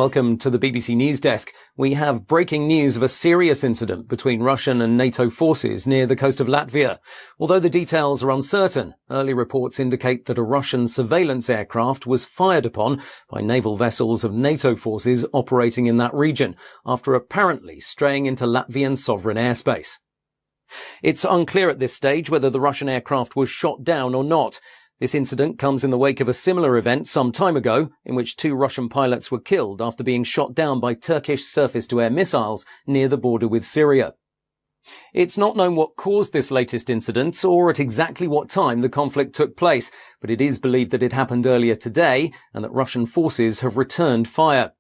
Welcome to the BBC News Desk. We have breaking news of a serious incident between Russian and NATO forces near the coast of Latvia. Although the details are uncertain, early reports indicate that a Russian surveillance aircraft was fired upon by naval vessels of NATO forces operating in that region after apparently straying into Latvian sovereign airspace. It's unclear at this stage whether the Russian aircraft was shot down or not. This incident comes in the wake of a similar event some time ago, in which 2 Russian pilots were killed after being shot down by Turkish surface-to-air missiles near the border with Syria. It's not known what caused this latest incident or at exactly what time the conflict took place, but it is believed that it happened earlier today and that Russian forces have returned fire.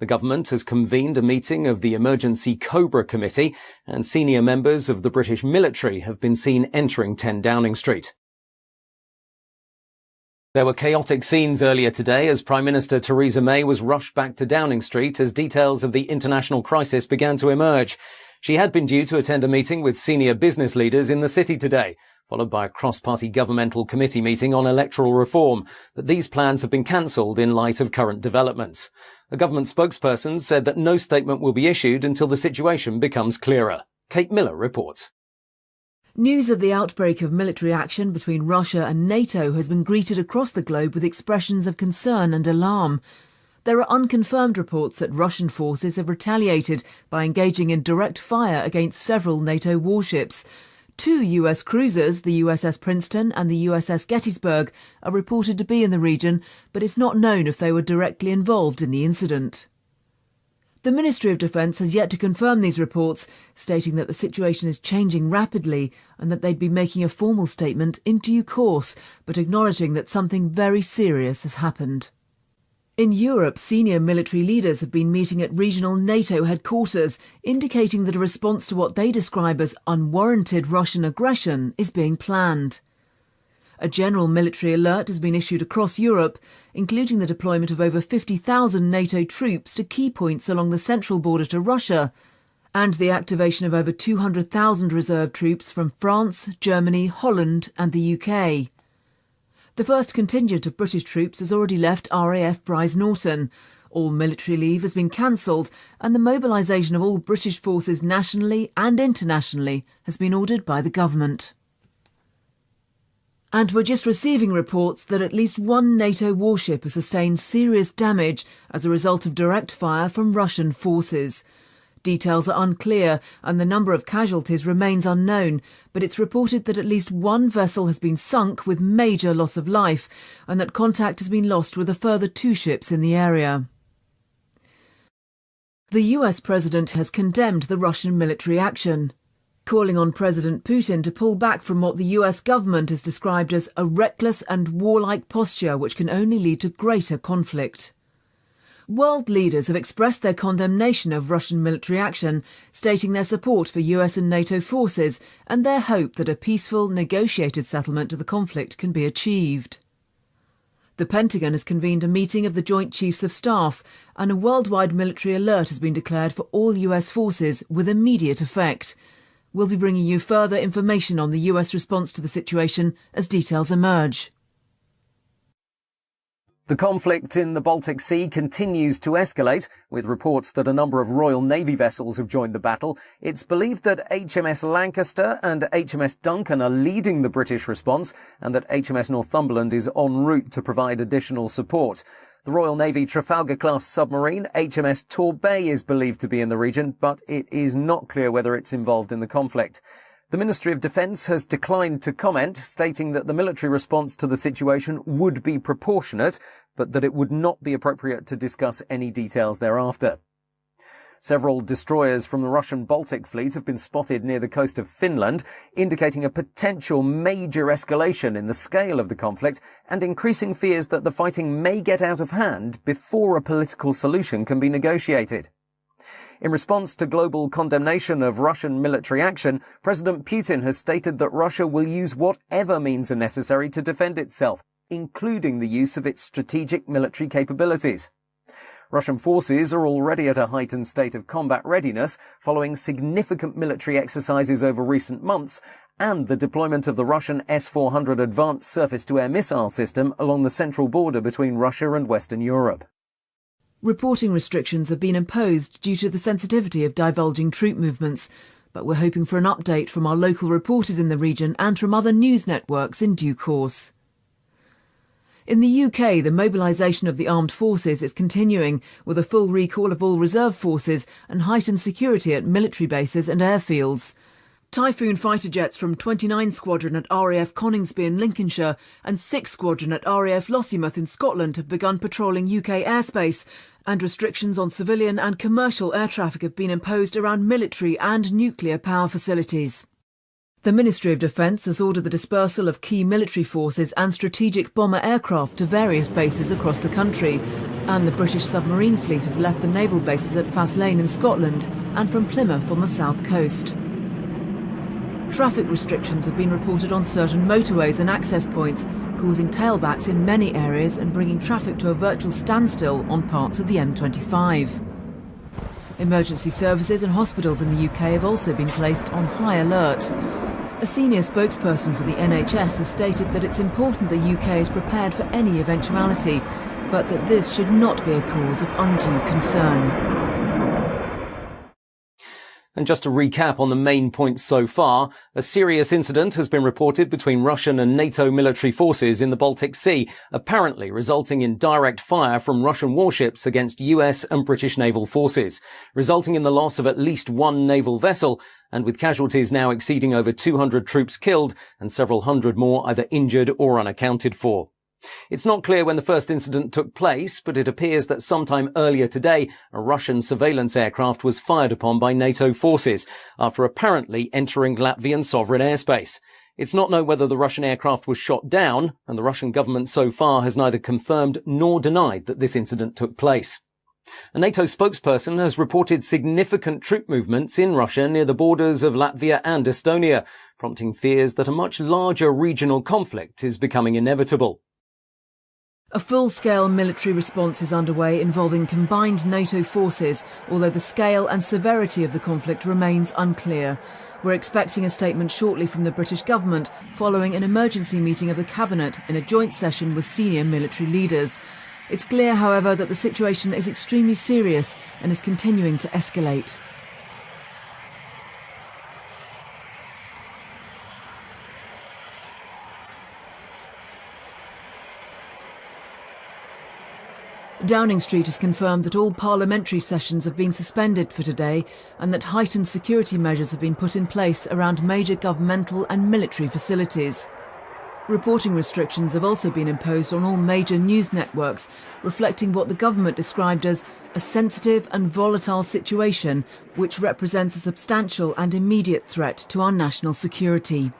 The government has convened a meeting of the Emergency Cobra Committee, and senior members of the British military have been seen entering 10 Downing Street. There were chaotic scenes earlier today as Prime Minister Theresa May was rushed back to Downing Street as details of the international crisis began to emerge. She had been due to attend a meeting with senior business leaders in the city today, followed by a cross-party governmental committee meeting on electoral reform, but these plans have been cancelled in light of current developments. A government spokesperson said that no statement will be issued until the situation becomes clearer. Kate Miller reports. News of the outbreak of military action between Russia and NATO has been greeted across the globe with expressions of concern and alarm. There are unconfirmed reports that Russian forces have retaliated by engaging in direct fire against several NATO warships. 2 US cruisers, the USS Princeton and the USS Gettysburg, are reported to be in the region, but it's not known if they were directly involved in the incident. The Ministry of Defence has yet to confirm these reports, stating that the situation is changing rapidly and that they'd be making a formal statement in due course, but acknowledging that something very serious has happened. In Europe, senior military leaders have been meeting at regional NATO headquarters, indicating that a response to what they describe as unwarranted Russian aggression is being planned. A general military alert has been issued across Europe, including the deployment of over 50,000 NATO troops to key points along the central border to Russia, and the activation of over 200,000 reserve troops from France, Germany, Holland and the UK. The first contingent of British troops has already left RAF Brize Norton. All military leave has been cancelled, and the mobilisation of all British forces nationally and internationally has been ordered by the government. And we're just receiving reports that at least 1 NATO warship has sustained serious damage as a result of direct fire from Russian forces. Details are unclear and the number of casualties remains unknown, but it's reported that at least 1 vessel has been sunk with major loss of life and that contact has been lost with a further 2 ships in the area. The US president has condemned the Russian military action, calling on President Putin to pull back from what the US government has described as a reckless and warlike posture which can only lead to greater conflict. World leaders have expressed their condemnation of Russian military action, stating their support for US and NATO forces and their hope that a peaceful, negotiated settlement to the conflict can be achieved. The Pentagon has convened a meeting of the Joint Chiefs of Staff, and a worldwide military alert has been declared for all US forces with immediate effect. We'll be bringing you further information on the US response to the situation as details emerge. The conflict in the Baltic Sea continues to escalate, with reports that a number of Royal Navy vessels have joined the battle. It's believed that HMS Lancaster and HMS Duncan are leading the British response, and that HMS Northumberland is en route to provide additional support. The Royal Navy Trafalgar-class submarine HMS Torbay is believed to be in the region, but it is not clear whether it's involved in the conflict. The Ministry of Defence has declined to comment, stating that the military response to the situation would be proportionate, but that it would not be appropriate to discuss any details thereafter. Several destroyers from the Russian Baltic Fleet have been spotted near the coast of Finland, indicating a potential major escalation in the scale of the conflict and increasing fears that the fighting may get out of hand before a political solution can be negotiated. In response to global condemnation of Russian military action, President Putin has stated that Russia will use whatever means are necessary to defend itself, including the use of its strategic military capabilities. Russian forces are already at a heightened state of combat readiness following significant military exercises over recent months and the deployment of the Russian S-400 advanced surface-to-air missile system along the central border between Russia and Western Europe. Reporting restrictions have been imposed due to the sensitivity of divulging troop movements, but we're hoping for an update from our local reporters in the region and from other news networks in due course. In the UK, the mobilisation of the armed forces is continuing, with a full recall of all reserve forces and heightened security at military bases and airfields. Typhoon fighter jets from 29 Squadron at RAF Coningsby in Lincolnshire and 6 Squadron at RAF Lossiemouth in Scotland have begun patrolling UK airspace, and restrictions on civilian and commercial air traffic have been imposed around military and nuclear power facilities. The Ministry of Defence has ordered the dispersal of key military forces and strategic bomber aircraft to various bases across the country, and the British submarine fleet has left the naval bases at Faslane in Scotland and from Plymouth on the south coast. Traffic restrictions have been reported on certain motorways and access points, causing tailbacks in many areas and bringing traffic to a virtual standstill on parts of the M25. Emergency services and hospitals in the UK have also been placed on high alert. A senior spokesperson for the NHS has stated that it's important the UK is prepared for any eventuality, but that this should not be a cause of undue concern. And just to recap on the main points so far, a serious incident has been reported between Russian and NATO military forces in the Baltic Sea, apparently resulting in direct fire from Russian warships against US and British naval forces, resulting in the loss of at least one naval vessel, and with casualties now exceeding over 200 troops killed and several hundred more either injured or unaccounted for. It's not clear when the first incident took place, but it appears that sometime earlier today, a Russian surveillance aircraft was fired upon by NATO forces after apparently entering Latvian sovereign airspace. It's not known whether the Russian aircraft was shot down, and the Russian government so far has neither confirmed nor denied that this incident took place. A NATO spokesperson has reported significant troop movements in Russia near the borders of Latvia and Estonia, prompting fears that a much larger regional conflict is becoming inevitable. A full-scale military response is underway involving combined NATO forces, although the scale and severity of the conflict remains unclear. We're expecting a statement shortly from the British government following an emergency meeting of the Cabinet in a joint session with senior military leaders. It's clear, however, that the situation is extremely serious and is continuing to escalate. Downing Street has confirmed that all parliamentary sessions have been suspended for today and that heightened security measures have been put in place around major governmental and military facilities. Reporting restrictions have also been imposed on all major news networks, reflecting what the government described as a sensitive and volatile situation which represents a substantial and immediate threat to our national security.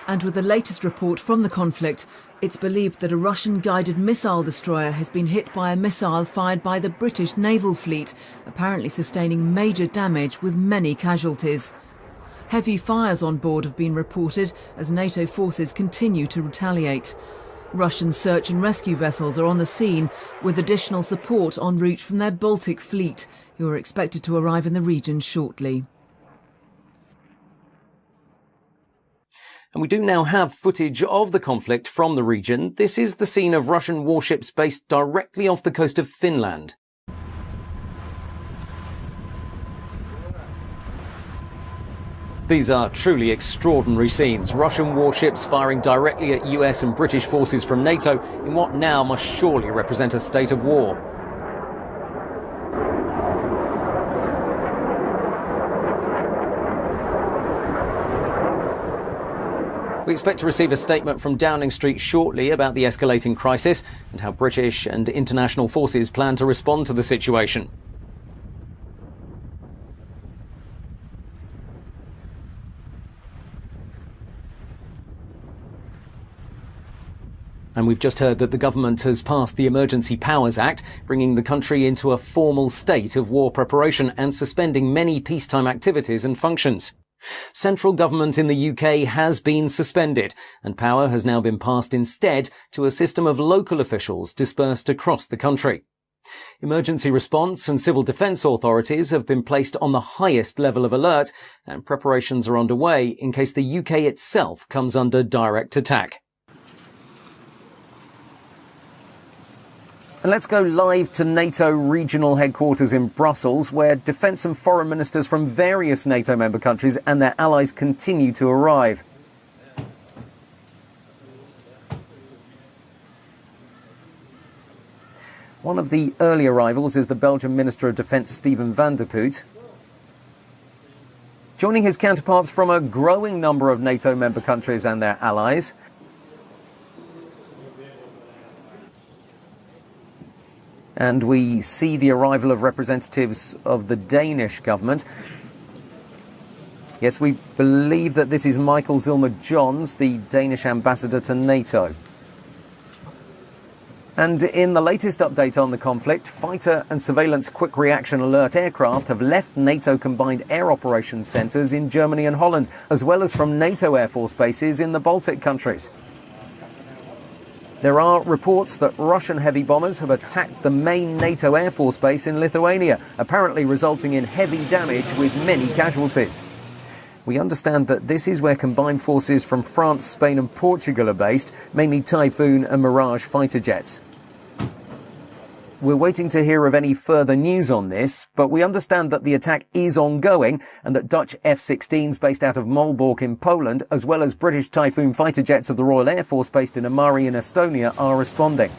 And with the latest report from the conflict, it's believed that a Russian-guided missile destroyer has been hit by a missile fired by the British naval fleet, apparently sustaining major damage with many casualties. Heavy fires on board have been reported as NATO forces continue to retaliate. Russian search and rescue vessels are on the scene, with additional support en route from their Baltic fleet, who are expected to arrive in the region shortly. And we do now have footage of the conflict from the region. This is the scene of Russian warships based directly off the coast of Finland. These are truly extraordinary scenes. Russian warships firing directly at US and British forces from NATO in what now must surely represent a state of war. We expect to receive a statement from Downing Street shortly about the escalating crisis and how British and international forces plan to respond to the situation. And we've just heard that the government has passed the Emergency Powers Act, bringing the country into a formal state of war preparation and suspending many peacetime activities and functions. Central government in the UK has been suspended, and power has now been passed instead to a system of local officials dispersed across the country. Emergency response and civil defence authorities have been placed on the highest level of alert, and preparations are underway in case the UK itself comes under direct attack. And let's go live to NATO regional headquarters in Brussels, where defence and foreign ministers from various NATO member countries and their allies continue to arrive. One of the early arrivals is the Belgian Minister of Defence, Steven van der Puut, joining his counterparts from a growing number of NATO member countries and their allies. And we see the arrival of representatives of the Danish government. Yes, we believe that this is Michael Zilmer-Johns, the Danish ambassador to NATO. And in the latest update on the conflict, fighter and surveillance quick reaction alert aircraft have left NATO combined air operations centres in Germany and Holland, as well as from NATO air force bases in the Baltic countries. There are reports that Russian heavy bombers have attacked the main NATO air force base in Lithuania, apparently resulting in heavy damage with many casualties. We understand that this is where combined forces from France, Spain and Portugal are based, mainly Typhoon and Mirage fighter jets. We're waiting to hear of any further news on this, but we understand that the attack is ongoing and that Dutch F-16s based out of Malbork in Poland, as well as British Typhoon fighter jets of the Royal Air Force based in Amari in Estonia, are responding.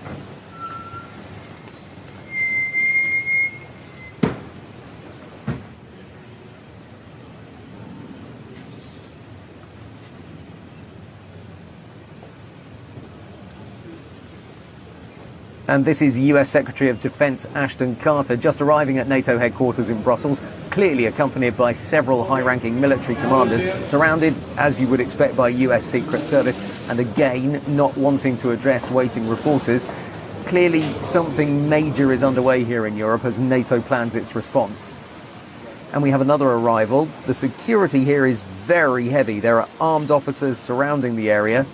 And this is US Secretary of Defense Ashton Carter just arriving at NATO headquarters in Brussels, clearly accompanied by several high-ranking military commanders, surrounded, as you would expect, by US Secret Service, and again, not wanting to address waiting reporters. Clearly, something major is underway here in Europe as NATO plans its response. And we have another arrival. The security here is very heavy. There are armed officers surrounding the area.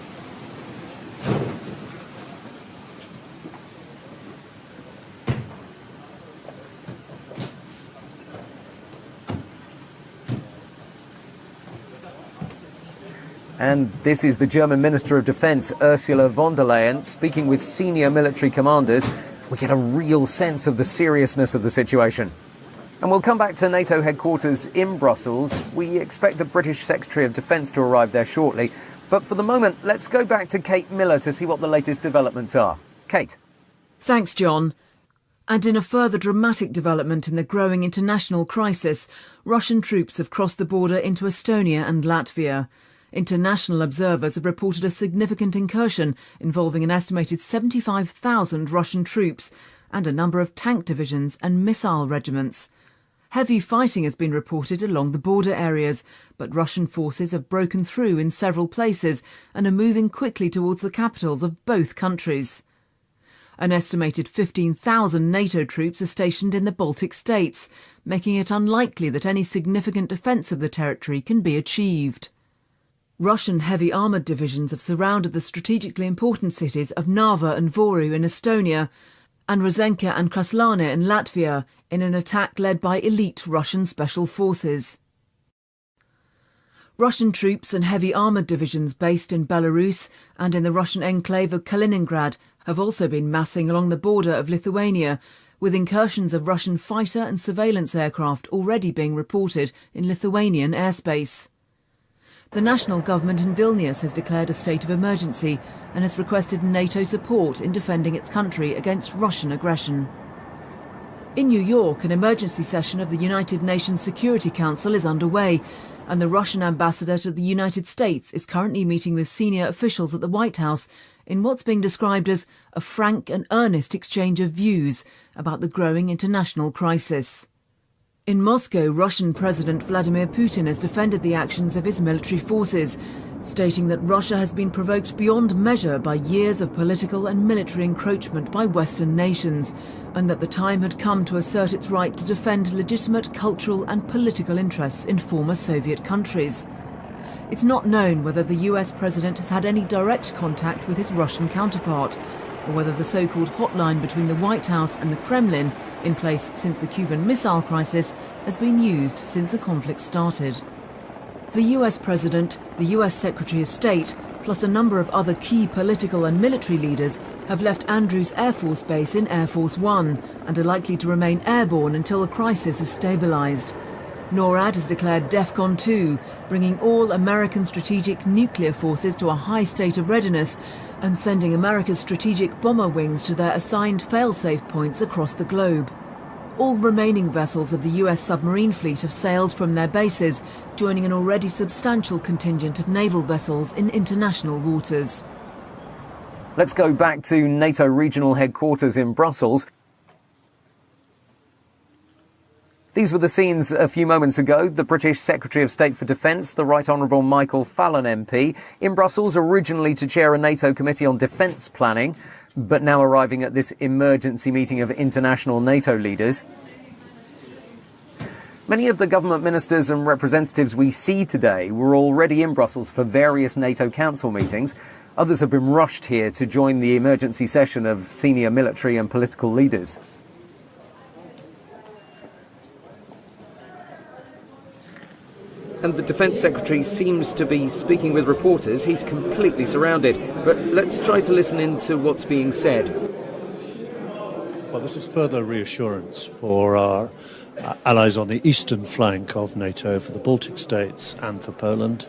And this is the German Minister of Defence, Ursula von der Leyen, speaking with senior military commanders. We get a real sense of the seriousness of the situation. And we'll come back to NATO headquarters in Brussels. We expect the British Secretary of Defence to arrive there shortly. But for the moment, let's go back to Kate Miller to see what the latest developments are. Kate. Thanks, John. And in a further dramatic development in the growing international crisis, Russian troops have crossed the border into Estonia and Latvia. International observers have reported a significant incursion involving an estimated 75,000 Russian troops and a number of tank divisions and missile regiments. Heavy fighting has been reported along the border areas, but Russian forces have broken through in several places and are moving quickly towards the capitals of both countries. An estimated 15,000 NATO troops are stationed in the Baltic states, making it unlikely that any significant defence of the territory can be achieved. Russian heavy armoured divisions have surrounded the strategically important cities of Narva and Voru in Estonia and Rozenka and Kraslane in Latvia in an attack led by elite Russian special forces. Russian troops and heavy armoured divisions based in Belarus and in the Russian enclave of Kaliningrad have also been massing along the border of Lithuania, with incursions of Russian fighter and surveillance aircraft already being reported in Lithuanian airspace. The national government in Vilnius has declared a state of emergency and has requested NATO support in defending its country against Russian aggression. In New York, an emergency session of the United Nations Security Council is underway, and the Russian ambassador to the United States is currently meeting with senior officials at the White House in what's being described as a frank and earnest exchange of views about the growing international crisis. In Moscow, Russian President Vladimir Putin has defended the actions of his military forces, stating that Russia has been provoked beyond measure by years of political and military encroachment by Western nations, and that the time had come to assert its right to defend legitimate cultural and political interests in former Soviet countries. It's not known whether the US president has had any direct contact with his Russian counterpart, or whether the so-called hotline between the White House and the Kremlin, in place since the Cuban Missile Crisis, has been used since the conflict started. The US President, the US Secretary of State, plus a number of other key political and military leaders have left Andrews Air Force Base in Air Force One and are likely to remain airborne until the crisis is stabilised. NORAD has declared DEFCON 2, bringing all American strategic nuclear forces to a high state of readiness and sending America's strategic bomber wings to their assigned fail-safe points across the globe. All remaining vessels of the US submarine fleet have sailed from their bases, joining an already substantial contingent of naval vessels in international waters. Let's go back to NATO regional headquarters in Brussels. These were the scenes a few moments ago. The British Secretary of State for Defence, the Right Honourable Michael Fallon MP, in Brussels originally to chair a NATO committee on defence planning, but now arriving at this emergency meeting of international NATO leaders. Many of the government ministers and representatives we see today were already in Brussels for various NATO Council meetings. Others have been rushed here to join the emergency session of senior military and political leaders. And the Defence Secretary seems to be speaking with reporters. He's completely surrounded. But let's try to listen in to what's being said. Well, this is further reassurance for our allies on the eastern flank of NATO, for the Baltic states and for Poland.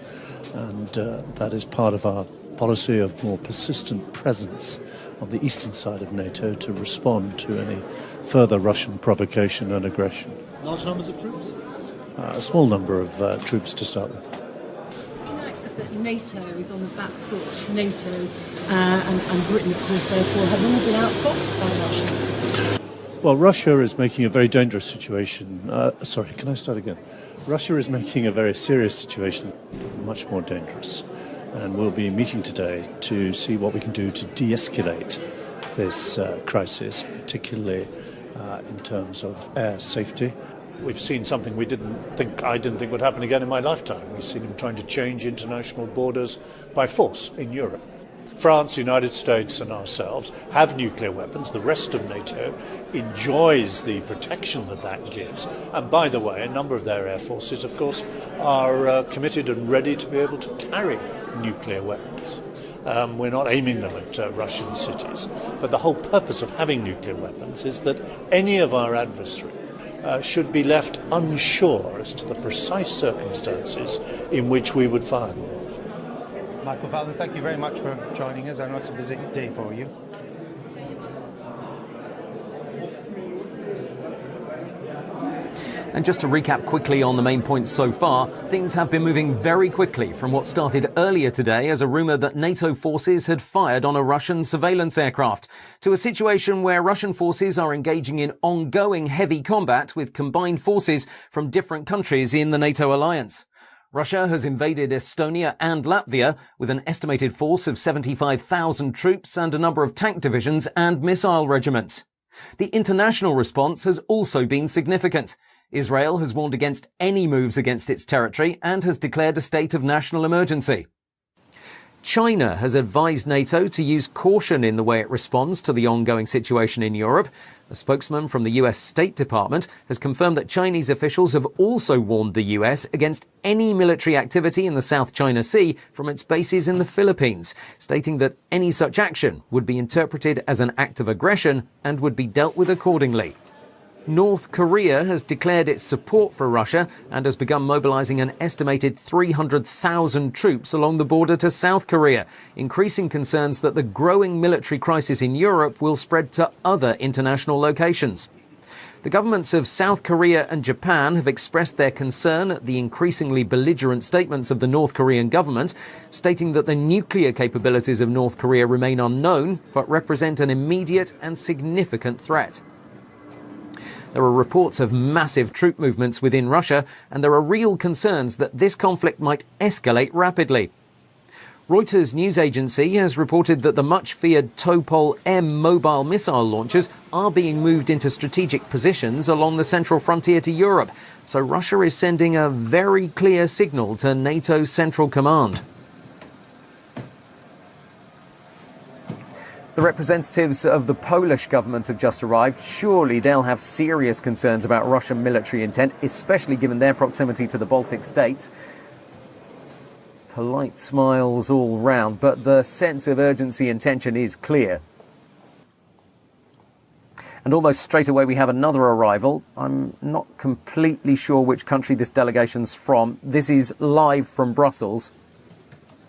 And that is part of our policy of more persistent presence on the eastern side of NATO to respond to any further Russian provocation and aggression. Large numbers of troops? A small number of troops to start with. Can I accept that NATO is on the back foot? NATO and Britain, of course, therefore, have all been outfoxed by Russians. Well, Russia is making a very dangerous situation. Russia is making a very serious situation much more dangerous. And we'll be meeting today to see what we can do to de-escalate this crisis, particularly in terms of air safety. We've seen something I didn't think would happen again in my lifetime. We've seen him trying to change international borders by force in Europe. France, the United States and ourselves have nuclear weapons. The rest of NATO enjoys the protection that gives. And by the way, a number of their air forces, of course, are committed and ready to be able to carry nuclear weapons. We're not aiming them at Russian cities. But the whole purpose of having nuclear weapons is that any of our adversaries should be left unsure as to the precise circumstances in which we would fire them. Michael Fallon, thank you very much for joining us. I know it's a busy day for you. And just to recap quickly on the main points so far, things have been moving very quickly from what started earlier today as a rumour that NATO forces had fired on a Russian surveillance aircraft, to a situation where Russian forces are engaging in ongoing heavy combat with combined forces from different countries in the NATO alliance. Russia has invaded Estonia and Latvia with an estimated force of 75,000 troops and a number of tank divisions and missile regiments. The international response has also been significant. Israel has warned against any moves against its territory and has declared a state of national emergency. China has advised NATO to use caution in the way it responds to the ongoing situation in Europe. A spokesman from the US State Department has confirmed that Chinese officials have also warned the US against any military activity in the South China Sea from its bases in the Philippines, stating that any such action would be interpreted as an act of aggression and would be dealt with accordingly. North Korea has declared its support for Russia and has begun mobilizing an estimated 300,000 troops along the border to South Korea, increasing concerns that the growing military crisis in Europe will spread to other international locations. The governments of South Korea and Japan have expressed their concern at the increasingly belligerent statements of the North Korean government, stating that the nuclear capabilities of North Korea remain unknown, but represent an immediate and significant threat. There are reports of massive troop movements within Russia, and there are real concerns that this conflict might escalate rapidly. Reuters news agency has reported that the much-feared Topol-M mobile missile launchers are being moved into strategic positions along the central frontier to Europe, so Russia is sending a very clear signal to NATO's Central Command. The representatives of the Polish government have just arrived. Surely they'll have serious concerns about Russian military intent, especially given their proximity to the Baltic states. Polite smiles all round, but the sense of urgency and tension is clear. And almost straight away we have another arrival. I'm not completely sure which country this delegation's from. This is live from Brussels.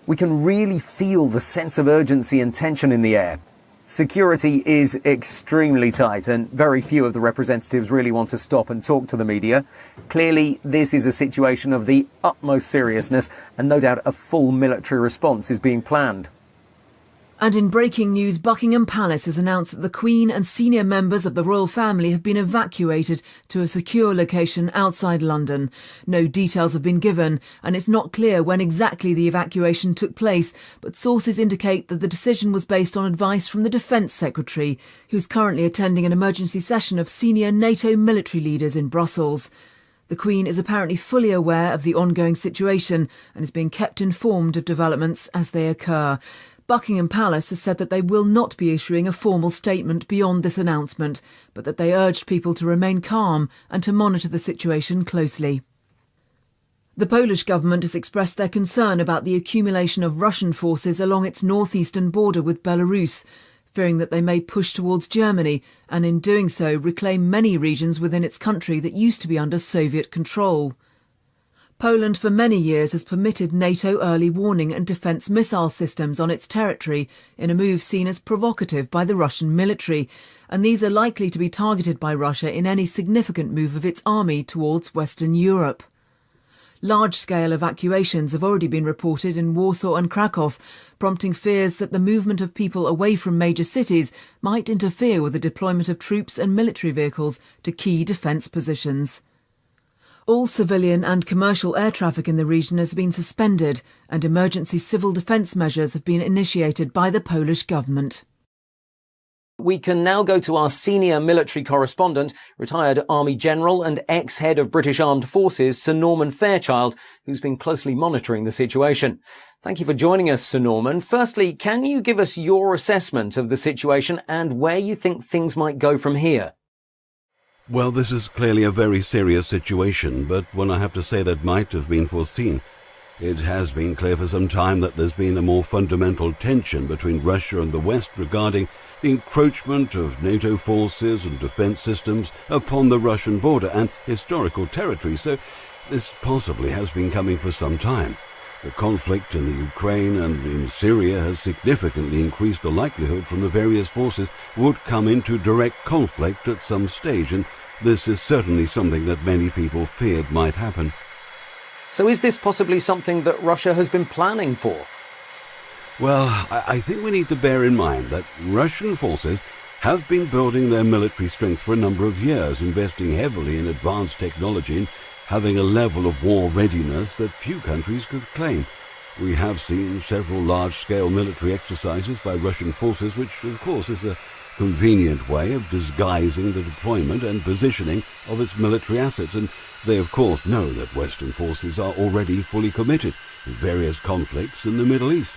We can really feel the sense of urgency and tension in the air. Security is extremely tight and very few of the representatives really want to stop and talk to the media. Clearly, this is a situation of the utmost seriousness and no doubt a full military response is being planned. And in breaking news, Buckingham Palace has announced that the Queen and senior members of the royal family have been evacuated to a secure location outside London. No details have been given, and it's not clear when exactly the evacuation took place, but sources indicate that the decision was based on advice from the Defence Secretary, who's currently attending an emergency session of senior NATO military leaders in Brussels. The Queen is apparently fully aware of the ongoing situation and is being kept informed of developments as they occur. Buckingham Palace has said that they will not be issuing a formal statement beyond this announcement, but that they urged people to remain calm and to monitor the situation closely. The Polish government has expressed their concern about the accumulation of Russian forces along its northeastern border with Belarus, fearing that they may push towards Germany and in doing so reclaim many regions within its country that used to be under Soviet control. Poland for many years has permitted NATO early warning and defence missile systems on its territory in a move seen as provocative by the Russian military, and these are likely to be targeted by Russia in any significant move of its army towards Western Europe. Large-scale evacuations have already been reported in Warsaw and Krakow, prompting fears that the movement of people away from major cities might interfere with the deployment of troops and military vehicles to key defence positions. All civilian and commercial air traffic in the region has been suspended, and emergency civil defence measures have been initiated by the Polish government. We can now go to our senior military correspondent, retired Army General and ex-head of British Armed Forces, Sir Norman Fairchild, who's been closely monitoring the situation. Thank you for joining us, Sir Norman. Firstly, can you give us your assessment of the situation and where you think things might go from here? Well, this is clearly a very serious situation, but one I have to say that might have been foreseen. It has been clear for some time that there's been a more fundamental tension between Russia and the West regarding the encroachment of NATO forces and defense systems upon the Russian border and historical territory, so this possibly has been coming for some time. The conflict in the Ukraine and in Syria has significantly increased the likelihood from the various forces would come into direct conflict at some stage, and this is certainly something that many people feared might happen. So is this possibly something that Russia has been planning for? Well, I think we need to bear in mind that Russian forces have been building their military strength for a number of years, investing heavily in advanced technology and having a level of war readiness that few countries could claim. We have seen several large-scale military exercises by Russian forces, which of course is a convenient way of disguising the deployment and positioning of its military assets, and they of course know that Western forces are already fully committed in various conflicts in the Middle East.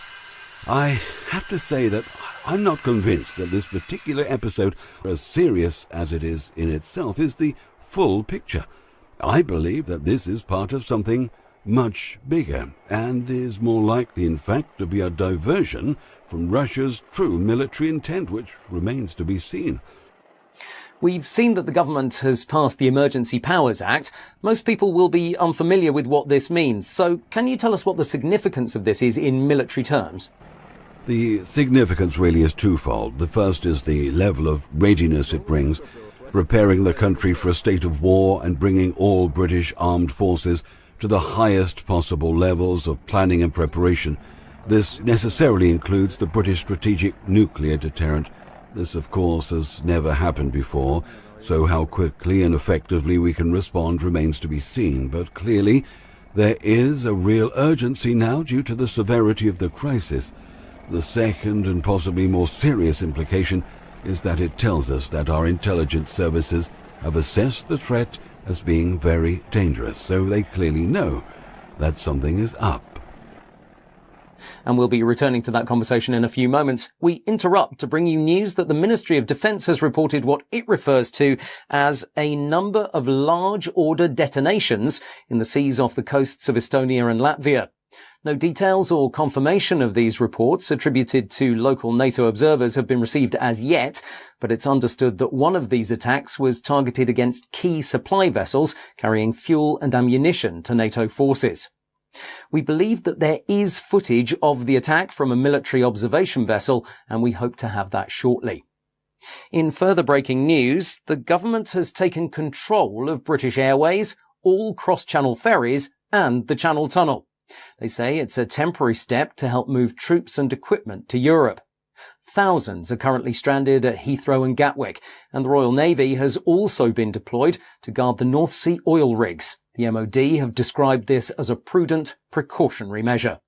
I have to say that I'm not convinced that this particular episode, as serious as it is in itself, is the full picture. I believe that this is part of something much bigger, and is more likely in fact to be a diversion from Russia's true military intent, which remains to be seen. We've seen that the government has passed the Emergency Powers Act. Most people will be unfamiliar with what this means, so can you tell us what the significance of this is in military terms? The significance really is twofold. The first is the level of readiness it brings, preparing the country for a state of war and bringing all British armed forces to the highest possible levels of planning and preparation. This necessarily includes the British strategic nuclear deterrent. This, of course, has never happened before, so how quickly and effectively we can respond remains to be seen. But clearly, there is a real urgency now due to the severity of the crisis. The second and possibly more serious implication is that it tells us that our intelligence services have assessed the threat as being very dangerous, so they clearly know that something is up. And we'll be returning to that conversation in a few moments. We interrupt to bring you news that the Ministry of Defence has reported what it refers to as a number of large order detonations in the seas off the coasts of Estonia and Latvia. No details or confirmation of these reports attributed to local NATO observers have been received as yet, but it's understood that one of these attacks was targeted against key supply vessels carrying fuel and ammunition to NATO forces. We believe that there is footage of the attack from a military observation vessel, and we hope to have that shortly. In further breaking news, the government has taken control of British Airways, all cross-channel ferries and the Channel Tunnel. They say it's a temporary step to help move troops and equipment to Europe. Thousands are currently stranded at Heathrow and Gatwick, and the Royal Navy has also been deployed to guard the North Sea oil rigs. The MOD have described this as a prudent, precautionary measure.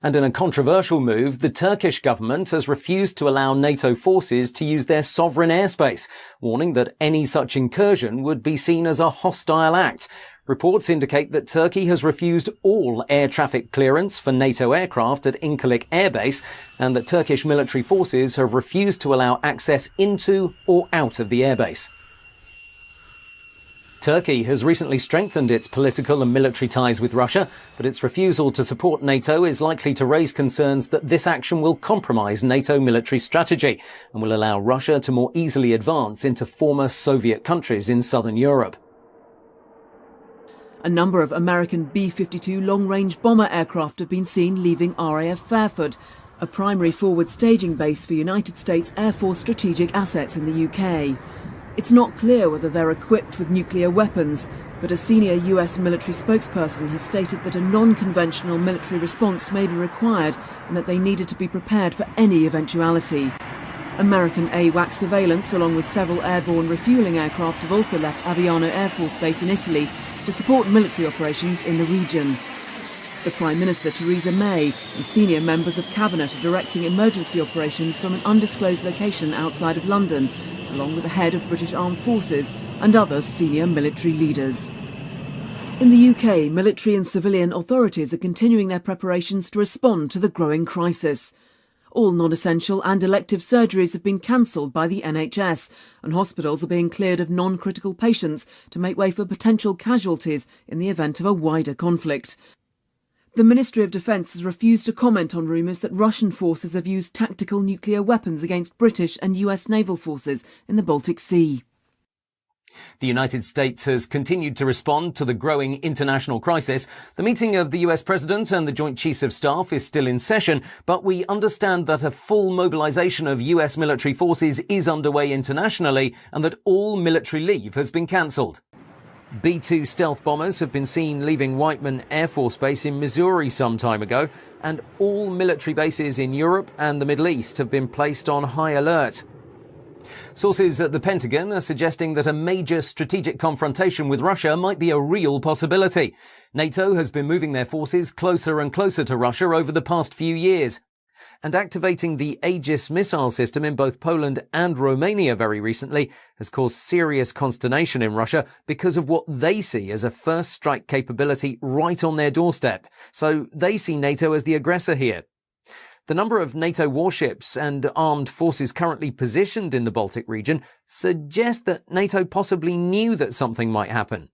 And in a controversial move, the Turkish government has refused to allow NATO forces to use their sovereign airspace, warning that any such incursion would be seen as a hostile act. Reports indicate that Turkey has refused all air traffic clearance for NATO aircraft at Incirlik Air Base, and that Turkish military forces have refused to allow access into or out of the airbase. Turkey has recently strengthened its political and military ties with Russia, but its refusal to support NATO is likely to raise concerns that this action will compromise NATO military strategy and will allow Russia to more easily advance into former Soviet countries in southern Europe. A number of American B-52 long-range bomber aircraft have been seen leaving RAF Fairford, a primary forward staging base for United States Air Force strategic assets in the UK. It's not clear whether they're equipped with nuclear weapons, but a senior US military spokesperson has stated that a non-conventional military response may be required and that they needed to be prepared for any eventuality. American AWACS surveillance, along with several airborne refuelling aircraft, have also left Aviano Air Force Base in Italy to support military operations in the region. The Prime Minister, Theresa May, and senior members of Cabinet are directing emergency operations from an undisclosed location outside of London, along with the head of British Armed Forces and other senior military leaders. In the UK, military and civilian authorities are continuing their preparations to respond to the growing crisis. All non-essential and elective surgeries have been cancelled by the NHS, and hospitals are being cleared of non-critical patients to make way for potential casualties in the event of a wider conflict. The Ministry of Defence has refused to comment on rumours that Russian forces have used tactical nuclear weapons against British and US naval forces in the Baltic Sea. The United States has continued to respond to the growing international crisis. The meeting of the US President and the Joint Chiefs of Staff is still in session, but we understand that a full mobilization of US military forces is underway internationally and that all military leave has been cancelled. B-2 stealth bombers have been seen leaving Whiteman Air Force Base in Missouri some time ago, and all military bases in Europe and the Middle East have been placed on high alert. Sources at the Pentagon are suggesting that a major strategic confrontation with Russia might be a real possibility. NATO has been moving their forces closer and closer to Russia over the past few years. And activating the Aegis missile system in both Poland and Romania very recently has caused serious consternation in Russia because of what they see as a first strike capability right on their doorstep. So they see NATO as the aggressor here. The number of NATO warships and armed forces currently positioned in the Baltic region suggest that NATO possibly knew that something might happen.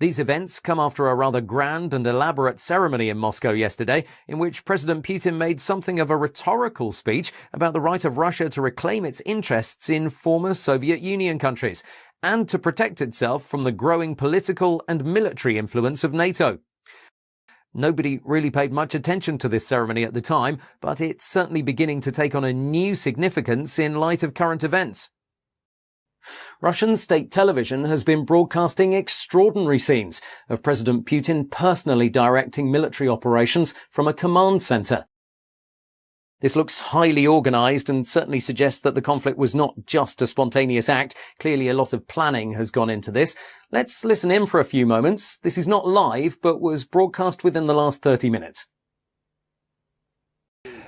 These events come after a rather grand and elaborate ceremony in Moscow yesterday, in which President Putin made something of a rhetorical speech about the right of Russia to reclaim its interests in former Soviet Union countries and to protect itself from the growing political and military influence of NATO. Nobody really paid much attention to this ceremony at the time, but it's certainly beginning to take on a new significance in light of current events. Russian state television has been broadcasting extraordinary scenes of President Putin personally directing military operations from a command center. This looks highly organized and certainly suggests that the conflict was not just a spontaneous act. Clearly a lot of planning has gone into this. Let's listen in for a few moments. This is not live, but was broadcast within the last 30 minutes.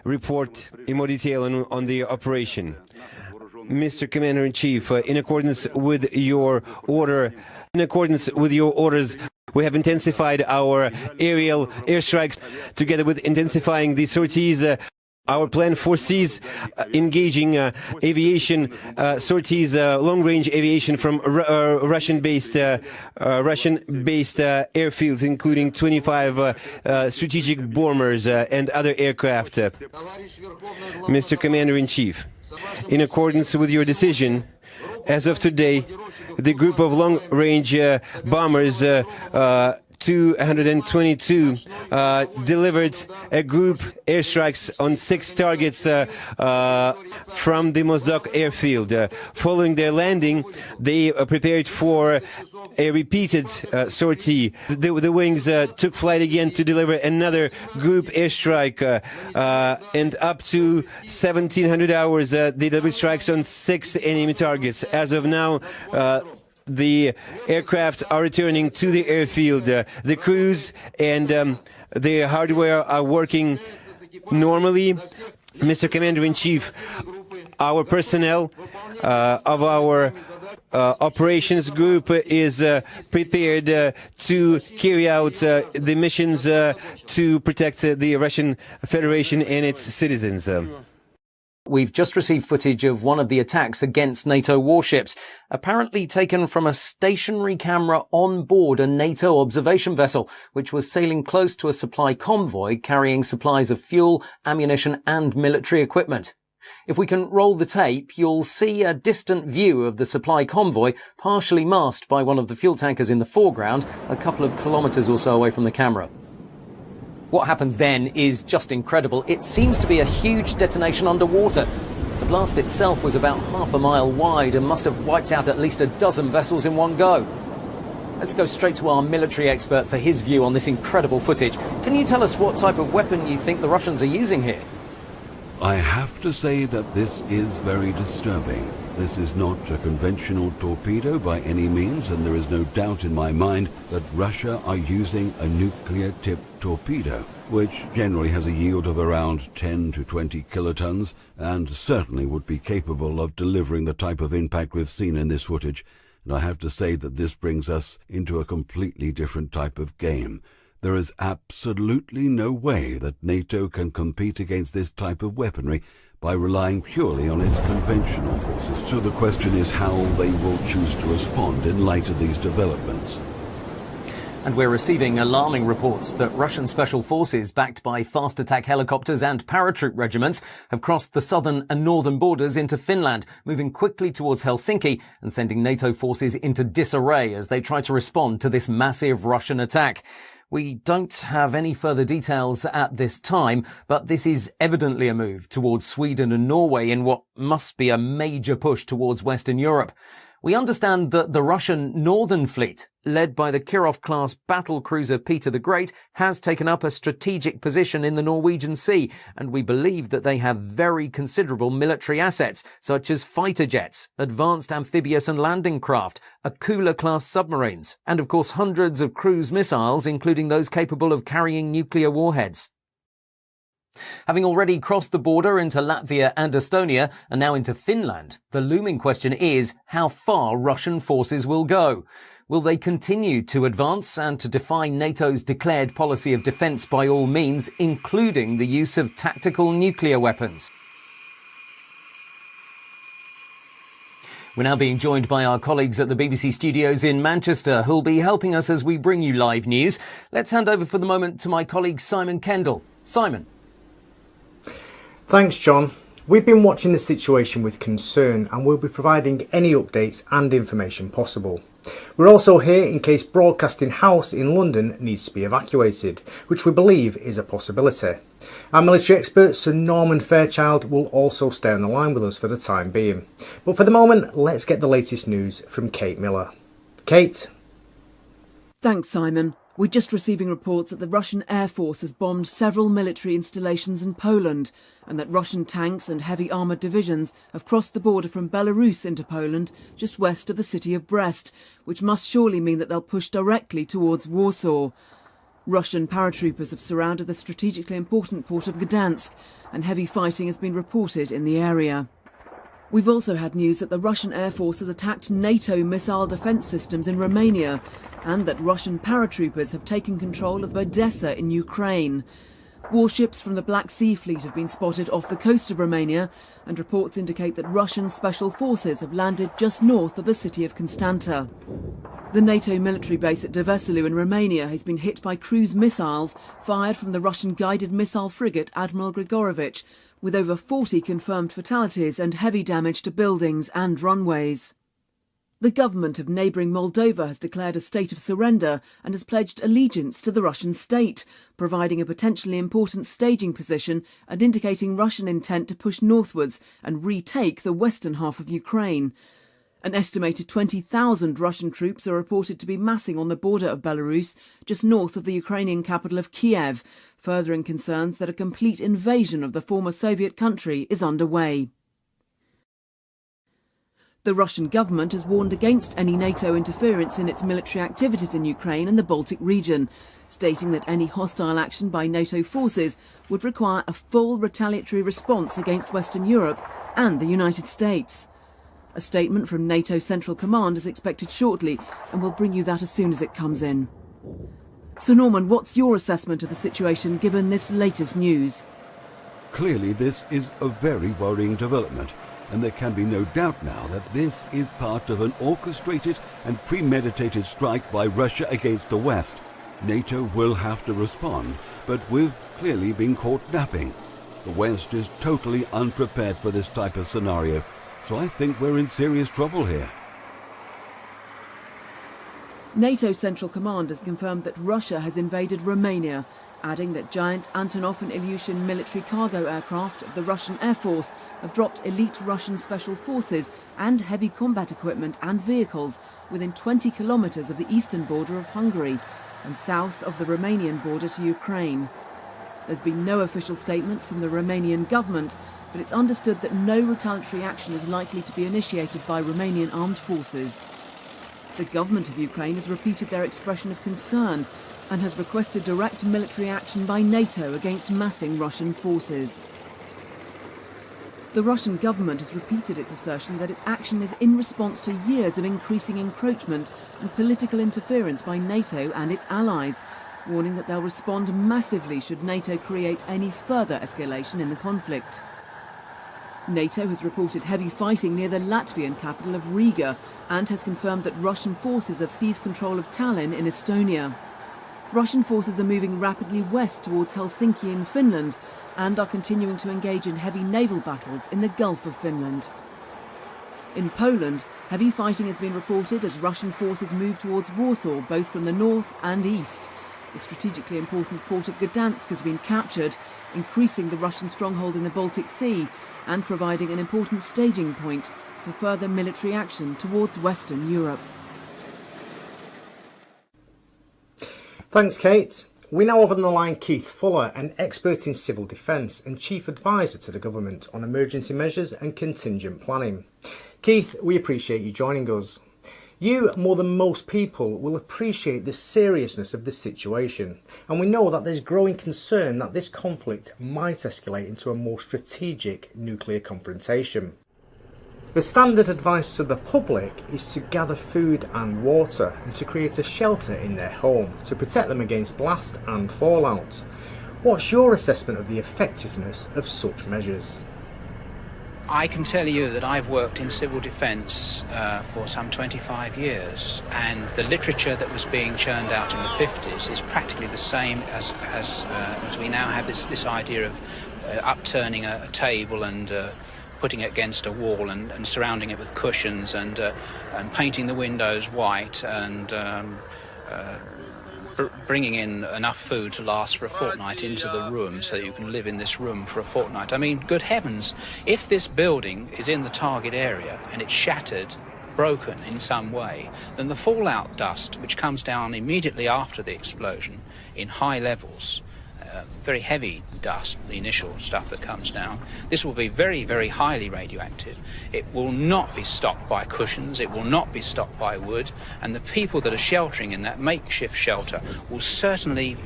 Report in more detail on the operation. Mr. Commander-in-Chief, in accordance with your orders, we have intensified our aerial airstrikes together with intensifying the sorties Our plan foresees engaging aviation sorties, long-range aviation from Russian-based airfields, including 25 strategic bombers and other aircraft. Mr. Commander-in-Chief, in accordance with your decision, as of today, the group of long-range bombers 222 delivered a group airstrikes on 6 targets from the Mozdok airfield. Following their landing, they prepared for a repeated sortie. The wings took flight again to deliver another group airstrike, and up to 1700 hours they delivered strikes on 6 enemy targets. As of now, the aircraft are returning to the airfield. The crews and the hardware are working normally. Mr. Commander-in-Chief, our personnel of our operations group is prepared to carry out the missions to protect the Russian Federation and its citizens. We've just received footage of one of the attacks against NATO warships, apparently taken from a stationary camera on board a NATO observation vessel, which was sailing close to a supply convoy carrying supplies of fuel, ammunition and military equipment. If we can roll the tape, you'll see a distant view of the supply convoy, partially masked by one of the fuel tankers in the foreground, a couple of kilometres or so away from the camera. What happens then is just incredible. It seems to be a huge detonation underwater. The blast itself was about half a mile wide and must have wiped out at least a dozen vessels in one go. Let's go straight to our military expert for his view on this incredible footage. Can you tell us what type of weapon you think the Russians are using here? I have to say that this is very disturbing. This is not a conventional torpedo by any means, and there is no doubt in my mind that Russia are using a nuclear-tipped torpedo, which generally has a yield of around 10 to 20 kilotons, and certainly would be capable of delivering the type of impact we've seen in this footage. And I have to say that this brings us into a completely different type of game. There is absolutely no way that NATO can compete against this type of weaponry by relying purely on its conventional forces. So the question is how they will choose to respond in light of these developments. And we're receiving alarming reports that Russian special forces, backed by fast attack helicopters and paratroop regiments, have crossed the southern and northern borders into Finland, moving quickly towards Helsinki and sending NATO forces into disarray as they try to respond to this massive Russian attack. We don't have any further details at this time, but this is evidently a move towards Sweden and Norway in what must be a major push towards Western Europe. We understand that the Russian Northern Fleet, led by the Kirov-class battlecruiser Peter the Great, has taken up a strategic position in the Norwegian Sea, and we believe that they have very considerable military assets, such as fighter jets, advanced amphibious and landing craft, Akula-class submarines, and of course hundreds of cruise missiles, including those capable of carrying nuclear warheads. Having already crossed the border into Latvia and Estonia, and now into Finland, the looming question is how far Russian forces will go. Will they continue to advance and to defy NATO's declared policy of defence by all means, including the use of tactical nuclear weapons? We're now being joined by our colleagues at the BBC studios in Manchester, who'll be helping us as we bring you live news. Let's hand over for the moment to my colleague Simon Kendall. Simon. Thanks, John. We've been watching the situation with concern and we'll be providing any updates and information possible. We're also here in case Broadcasting House in London needs to be evacuated, which we believe is a possibility. Our military expert Sir Norman Fairchild will also stay on the line with us for the time being. But for the moment, let's get the latest news from Kate Miller. Kate? Thanks, Simon. We're just receiving reports that the Russian Air Force has bombed several military installations in Poland and that Russian tanks and heavy armoured divisions have crossed the border from Belarus into Poland just west of the city of Brest, which must surely mean that they'll push directly towards Warsaw. Russian paratroopers have surrounded the strategically important port of Gdansk and heavy fighting has been reported in the area. We've also had news that the Russian Air Force has attacked NATO missile defence systems in Romania and that Russian paratroopers have taken control of Odessa in Ukraine. Warships from the Black Sea Fleet have been spotted off the coast of Romania, and reports indicate that Russian special forces have landed just north of the city of Constanta. The NATO military base at Deveselu in Romania has been hit by cruise missiles fired from the Russian guided missile frigate Admiral Grigorovich, with over 40 confirmed fatalities and heavy damage to buildings and runways. The government of neighbouring Moldova has declared a state of surrender and has pledged allegiance to the Russian state, providing a potentially important staging position and indicating Russian intent to push northwards and retake the western half of Ukraine. An estimated 20,000 Russian troops are reported to be massing on the border of Belarus, just north of the Ukrainian capital of Kiev, furthering concerns that a complete invasion of the former Soviet country is underway. The Russian government has warned against any NATO interference in its military activities in Ukraine and the Baltic region, stating that any hostile action by NATO forces would require a full retaliatory response against Western Europe and the United States. A statement from NATO Central Command is expected shortly, and we'll bring you that as soon as it comes in. So Norman, what's your assessment of the situation given this latest news? Clearly this is a very worrying development, and there can be no doubt now that this is part of an orchestrated and premeditated strike by Russia against the West. NATO will have to respond, but we've clearly been caught napping. The West is totally unprepared for this type of scenario, so I think we're in serious trouble here. NATO Central Command has confirmed that Russia has invaded Romania, adding that giant Antonov and Ilyushin military cargo aircraft of the Russian Air Force have dropped elite Russian special forces and heavy combat equipment and vehicles within 20 kilometres of the eastern border of Hungary and south of the Romanian border to Ukraine. There's been no official statement from the Romanian government, but it's understood that no retaliatory action is likely to be initiated by Romanian armed forces. The government of Ukraine has repeated their expression of concern and has requested direct military action by NATO against massing Russian forces. The Russian government has repeated its assertion that its action is in response to years of increasing encroachment and political interference by NATO and its allies, warning that they'll respond massively should NATO create any further escalation in the conflict. NATO has reported heavy fighting near the Latvian capital of Riga and has confirmed that Russian forces have seized control of Tallinn in Estonia. Russian forces are moving rapidly west towards Helsinki in Finland and are continuing to engage in heavy naval battles in the Gulf of Finland. In Poland, heavy fighting has been reported as Russian forces move towards Warsaw, both from the north and east. The strategically important port of Gdansk has been captured, increasing the Russian stronghold in the Baltic Sea and providing an important staging point for further military action towards Western Europe. Thanks, Kate. We now have on the line Keith Fuller, an expert in civil defence and chief advisor to the government on emergency measures and contingent planning. Keith, we appreciate you joining us. You, more than most people, will appreciate the seriousness of the situation, and we know that there's growing concern that this conflict might escalate into a more strategic nuclear confrontation. The standard advice to the public is to gather food and water and to create a shelter in their home to protect them against blast and fallout. What's your assessment of the effectiveness of such measures? I can tell you that I've worked in civil defence for some 25 years, and the literature that was being churned out in the 50s is practically the same as we now have this idea of upturning a table and putting it against a wall and surrounding it with cushions and painting the windows white and bringing in enough food to last for a fortnight into the room so that you can live in this room for a fortnight. I mean, good heavens, if this building is in the target area and it's shattered, broken in some way, then the fallout dust, which comes down immediately after the explosion in high levels, very heavy dust, the initial stuff that comes down, this will be very, very highly radioactive. It will not be stopped by cushions, it will not be stopped by wood, and the people that are sheltering in that makeshift shelter will certainly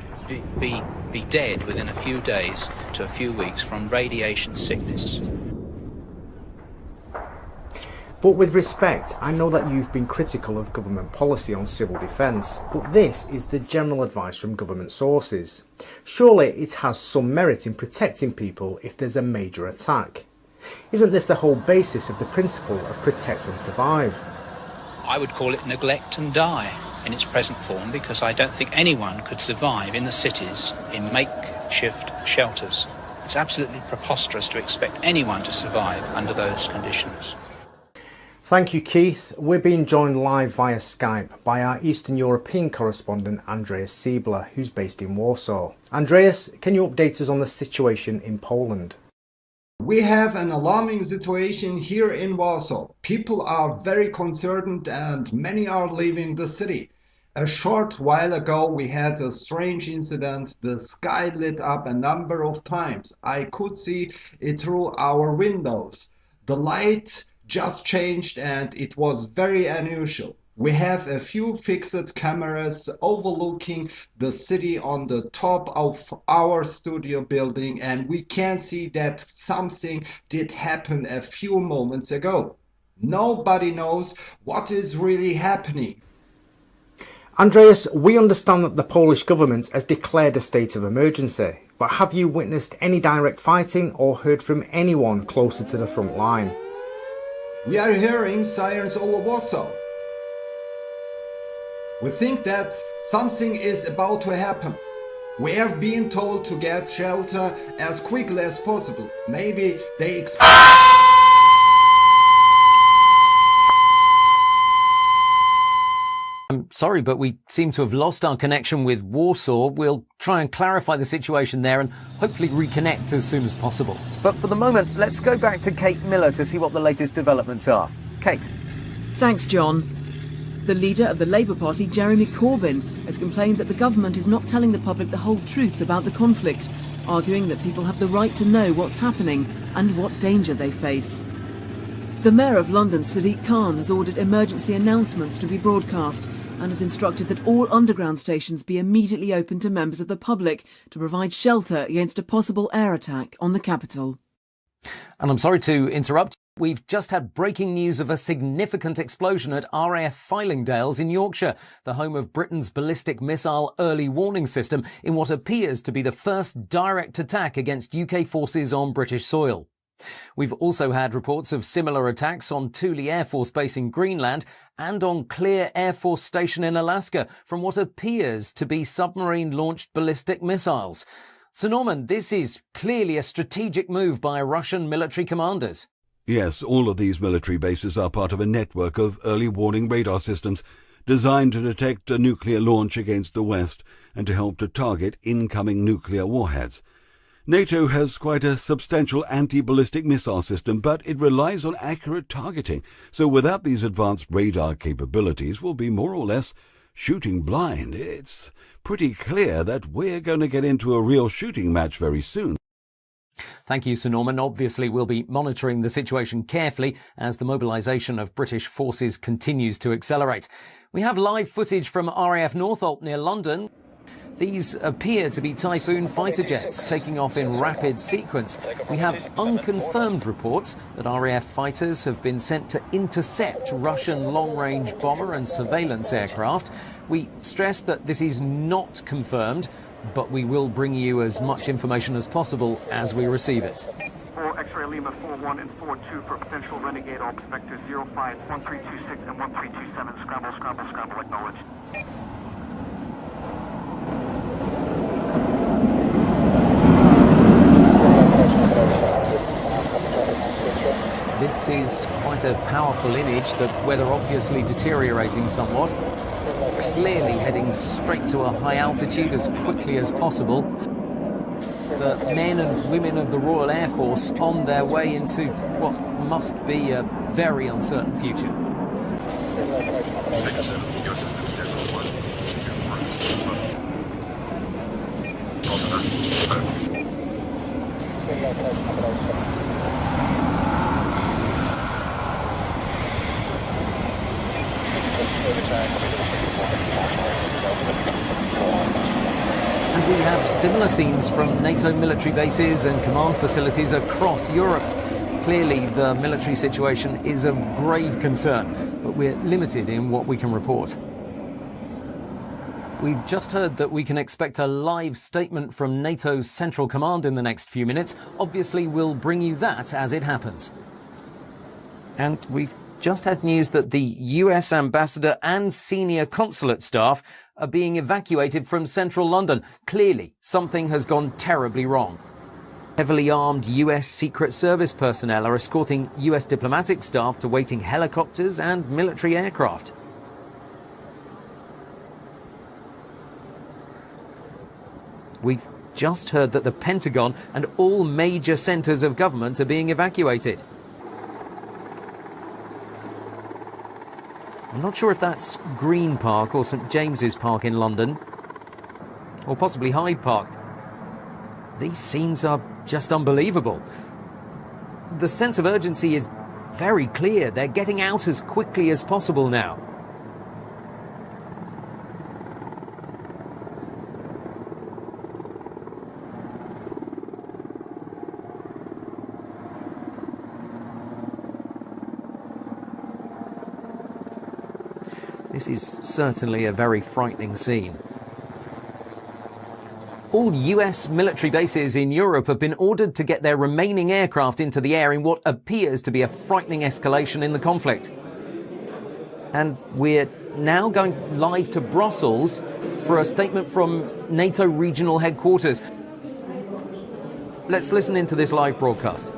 be dead within a few days to a few weeks from radiation sickness. But with respect, I know that you've been critical of government policy on civil defence, but this is the general advice from government sources. Surely it has some merit in protecting people if there's a major attack. Isn't this the whole basis of the principle of protect and survive? I would call it neglect and die in its present form, because I don't think anyone could survive in the cities in makeshift shelters. It's absolutely preposterous to expect anyone to survive under those conditions. Thank you, Keith. We're being joined live via Skype by our Eastern European correspondent Andreas Siebler, who's based in Warsaw. Andreas, can you update us on the situation in Poland? We have an alarming situation here in Warsaw. People are very concerned and many are leaving the city. A short while ago we had a strange incident. The sky lit up a number of times. I could see it through our windows. The light just changed and it was very unusual. We have a few fixed cameras overlooking the city on the top of our studio building, and we can see that something did happen a few moments ago. Nobody knows what is really happening. Andreas, we understand that the Polish government has declared a state of emergency, but have you witnessed any direct fighting or heard from anyone closer to the front line? We are hearing sirens over Warsaw. We think that something is about to happen. We have been told to get shelter as quickly as possible. Maybe they I'm sorry, but we seem to have lost our connection with Warsaw. We'll try and clarify the situation there and hopefully reconnect as soon as possible. But for the moment, let's go back to Kate Miller to see what the latest developments are. Kate. Thanks, John. The leader of the Labour Party, Jeremy Corbyn, has complained that the government is not telling the public the whole truth about the conflict, arguing that people have the right to know what's happening and what danger they face. The Mayor of London, Sadiq Khan, has ordered emergency announcements to be broadcast and has instructed that all underground stations be immediately open to members of the public to provide shelter against a possible air attack on the capital. And I'm sorry to interrupt. We've just had breaking news of a significant explosion at RAF Fylingdales in Yorkshire, the home of Britain's ballistic missile early warning system, in what appears to be the first direct attack against UK forces on British soil. We've also had reports of similar attacks on Thule Air Force Base in Greenland and on Clear Air Force Station in Alaska from what appears to be submarine-launched ballistic missiles. Sir Norman, this is clearly a strategic move by Russian military commanders. Yes, all of these military bases are part of a network of early warning radar systems designed to detect a nuclear launch against the West and to help to target incoming nuclear warheads. NATO has quite a substantial anti-ballistic missile system, but it relies on accurate targeting. So without these advanced radar capabilities, we'll be more or less shooting blind. It's pretty clear that we're going to get into a real shooting match very soon. Thank you, Sir Norman. Obviously, we'll be monitoring the situation carefully as the mobilisation of British forces continues to accelerate. We have live footage from RAF Northolt near London. These appear to be Typhoon fighter jets taking off in rapid sequence. We have unconfirmed reports that RAF fighters have been sent to intercept Russian long-range bomber and surveillance aircraft. We stress that this is not confirmed, but we will bring you as much information as possible as we receive it. For X-ray Lima 41 and 42 for potential renegade all Spectre 05, 1326 and 1327. Scramble, scramble, scramble, acknowledged. This is quite a powerful image, the weather obviously deteriorating somewhat. Clearly heading straight to a high altitude as quickly as possible. The men and women of the Royal Air Force on their way into what must be a very uncertain future. Victor 7, your assessment of Death Code 1. Secure the permits. Over. And we have similar scenes from NATO military bases and command facilities across Europe. Clearly, the military situation is of grave concern, but we're limited in what we can report. We've just heard that we can expect a live statement from NATO's Central Command in the next few minutes. Obviously, we'll bring you that as it happens. And we've just had news that the US ambassador and senior consulate staff are being evacuated from central London. Clearly, something has gone terribly wrong. Heavily armed US Secret Service personnel are escorting US diplomatic staff to waiting helicopters and military aircraft. We've just heard that the Pentagon and all major centres of government are being evacuated. I'm not sure if that's Green Park or St James's Park in London, or possibly Hyde Park. These scenes are just unbelievable. The sense of urgency is very clear. They're getting out as quickly as possible now. This is certainly a very frightening scene. All US military bases in Europe have been ordered to get their remaining aircraft into the air in what appears to be a frightening escalation in the conflict. And we're now going live to Brussels for a statement from NATO regional headquarters. Let's listen into this live broadcast.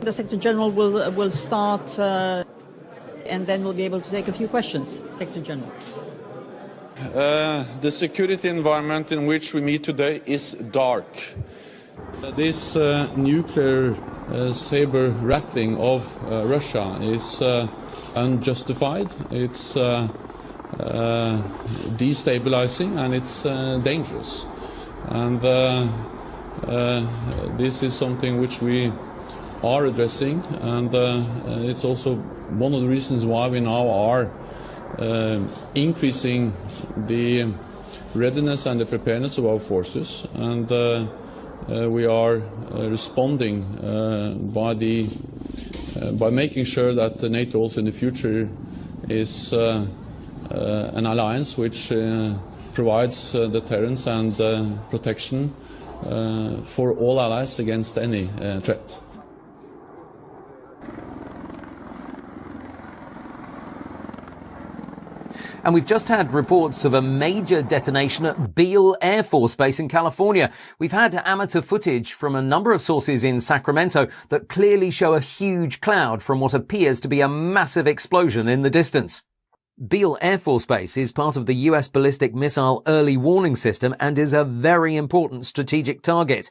The Secretary General will start and then we'll be able to take a few questions. Secretary General. The security environment in which we meet today is dark. This nuclear saber rattling of Russia is unjustified, it's destabilizing, and it's dangerous. And this is something which we are addressing, and it's also one of the reasons why we now are increasing the readiness and the preparedness of our forces, and we are responding by making sure that NATO also in the future is an alliance which provides deterrence and protection for all allies against any threat. And we've just had reports of a major detonation at Beale Air Force Base in California. We've had amateur footage from a number of sources in Sacramento that clearly show a huge cloud from what appears to be a massive explosion in the distance. Beale Air Force Base is part of the US Ballistic Missile Early Warning System and is a very important strategic target.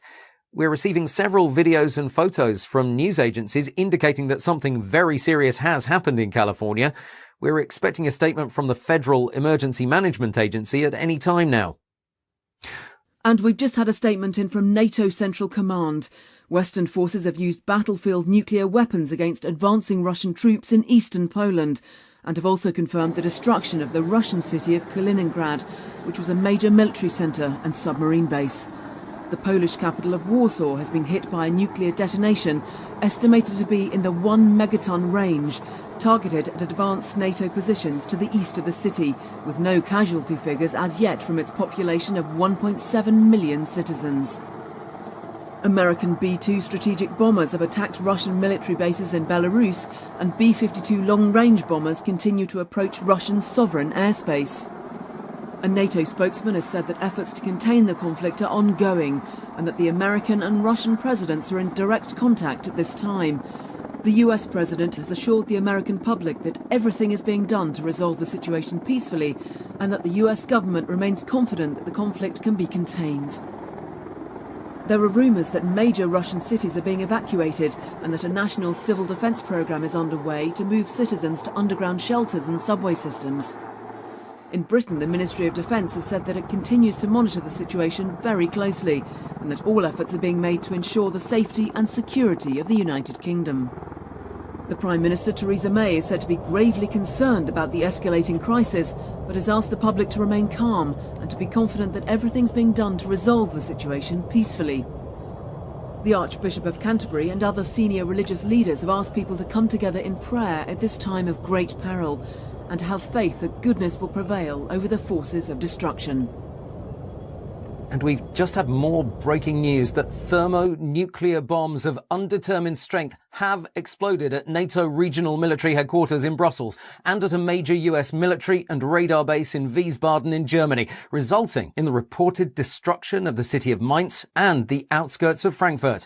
We're receiving several videos and photos from news agencies indicating that something very serious has happened in California. We're expecting a statement from the Federal Emergency Management Agency at any time now. And we've just had a statement in from NATO Central Command. Western forces have used battlefield nuclear weapons against advancing Russian troops in eastern Poland, and have also confirmed the destruction of the Russian city of Kaliningrad, which was a major military centre and submarine base. The Polish capital of Warsaw has been hit by a nuclear detonation, estimated to be in the 1 megaton range, targeted at advanced NATO positions to the east of the city, with no casualty figures as yet from its population of 1.7 million citizens. American B-2 strategic bombers have attacked Russian military bases in Belarus, and B-52 long-range bombers continue to approach Russian sovereign airspace. A NATO spokesman has said that efforts to contain the conflict are ongoing, and that the American and Russian presidents are in direct contact at this time. The US president has assured the American public that everything is being done to resolve the situation peacefully, and that the US government remains confident that the conflict can be contained. There are rumours that major Russian cities are being evacuated, and that a national civil defence programme is underway to move citizens to underground shelters and subway systems. In Britain, the Ministry of Defence has said that it continues to monitor the situation very closely, and that all efforts are being made to ensure the safety and security of the United Kingdom. The Prime Minister, Theresa May, is said to be gravely concerned about the escalating crisis, but has asked the public to remain calm and to be confident that everything's being done to resolve the situation peacefully. The Archbishop of Canterbury and other senior religious leaders have asked people to come together in prayer at this time of great peril and to have faith that goodness will prevail over the forces of destruction. And we've just had more breaking news that thermonuclear bombs of undetermined strength have exploded at NATO regional military headquarters in Brussels and at a major US military and radar base in Wiesbaden in Germany, resulting in the reported destruction of the city of Mainz and the outskirts of Frankfurt.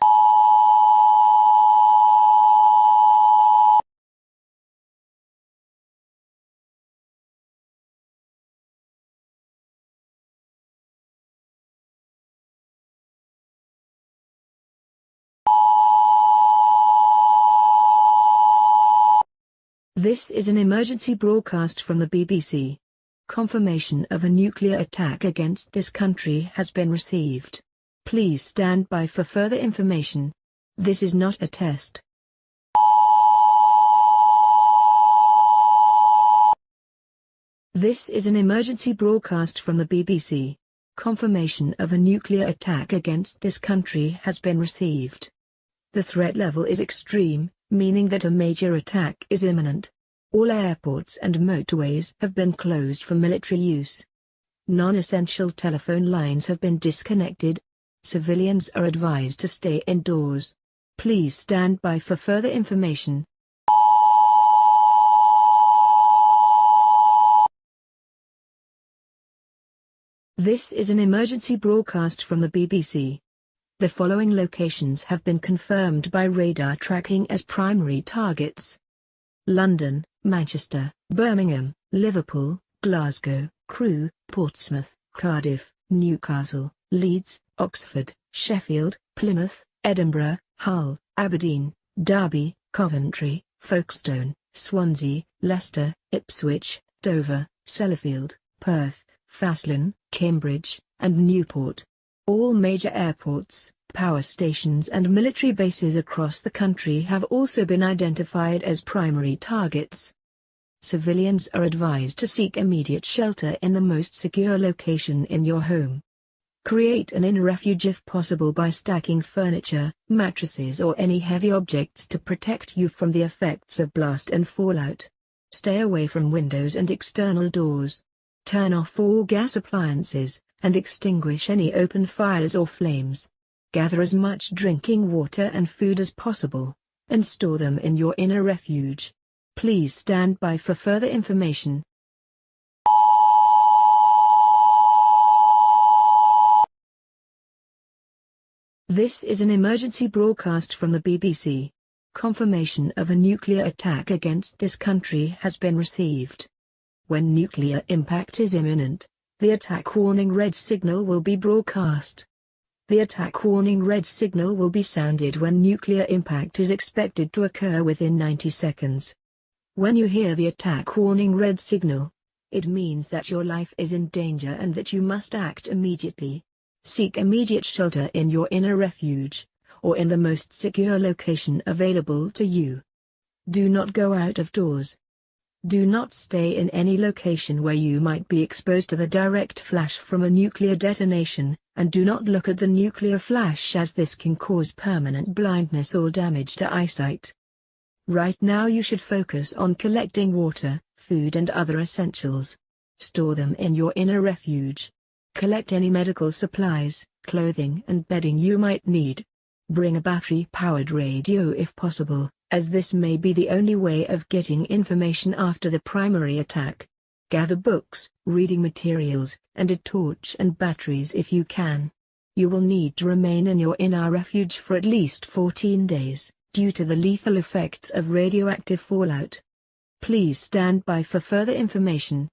This is an emergency broadcast from the BBC. Confirmation of a nuclear attack against this country has been received. Please stand by for further information. This is not a test. This is an emergency broadcast from the BBC. Confirmation of a nuclear attack against this country has been received. The threat level is extreme, meaning that a major attack is imminent. All airports and motorways have been closed for military use. Non-essential telephone lines have been disconnected. Civilians are advised to stay indoors. Please stand by for further information. This is an emergency broadcast from the BBC. The following locations have been confirmed by radar tracking as primary targets: London, Manchester, Birmingham, Liverpool, Glasgow, Crewe, Portsmouth, Cardiff, Newcastle, Leeds, Oxford, Sheffield, Plymouth, Edinburgh, Hull, Aberdeen, Derby, Coventry, Folkestone, Swansea, Leicester, Ipswich, Dover, Sellafield, Perth, Faslane, Cambridge, and Newport. All major airports, power stations and military bases across the country have also been identified as primary targets. Civilians are advised to seek immediate shelter in the most secure location in your home. Create an inner refuge if possible by stacking furniture, mattresses or any heavy objects to protect you from the effects of blast and fallout. Stay away from windows and external doors. Turn off all gas appliances, and extinguish any open fires or flames. Gather as much drinking water and food as possible, and store them in your inner refuge. Please stand by for further information. This is an emergency broadcast from the BBC. Confirmation of a nuclear attack against this country has been received. When nuclear impact is imminent, the attack warning red signal will be broadcast. The attack warning red signal will be sounded when nuclear impact is expected to occur within 90 seconds. When you hear the attack warning red signal, it means that your life is in danger and that you must act immediately. Seek immediate shelter in your inner refuge, or in the most secure location available to you. Do not go out of doors. Do not stay in any location where you might be exposed to the direct flash from a nuclear detonation, and do not look at the nuclear flash as this can cause permanent blindness or damage to eyesight. Right now you should focus on collecting water, food and other essentials. Store them in your inner refuge. Collect any medical supplies, clothing and bedding you might need. Bring a battery-powered radio if possible, as this may be the only way of getting information after the primary attack. Gather books, reading materials, and a torch and batteries if you can. You will need to remain in your inner refuge for at least 14 days, due to the lethal effects of radioactive fallout. Please stand by for further information.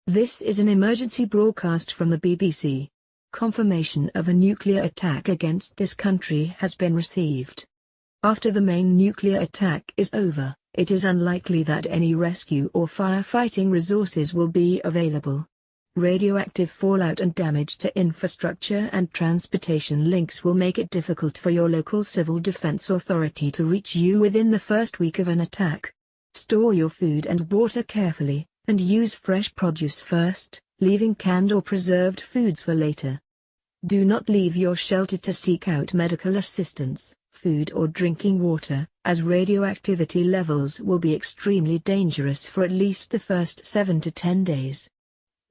This is an emergency broadcast from the BBC. Confirmation of a nuclear attack against this country has been received. After the main nuclear attack is over, it is unlikely that any rescue or firefighting resources will be available. Radioactive fallout and damage to infrastructure and transportation links will make it difficult for your local civil defense authority to reach you within the first week of an attack. Store your food and water carefully, and use fresh produce first, leaving canned or preserved foods for later. Do not leave your shelter to seek out medical assistance, food or drinking water, as radioactivity levels will be extremely dangerous for at least the first 7 to 10 days.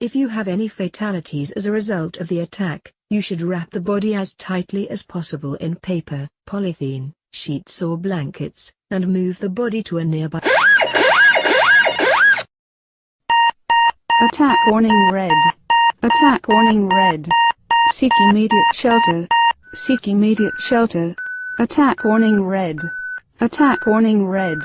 If you have any fatalities as a result of the attack, you should wrap the body as tightly as possible in paper, polythene, sheets or blankets, and move the body to a nearby. Attack warning red. Attack warning red. Seek immediate shelter. Seek immediate shelter. Attack warning red. Attack warning red.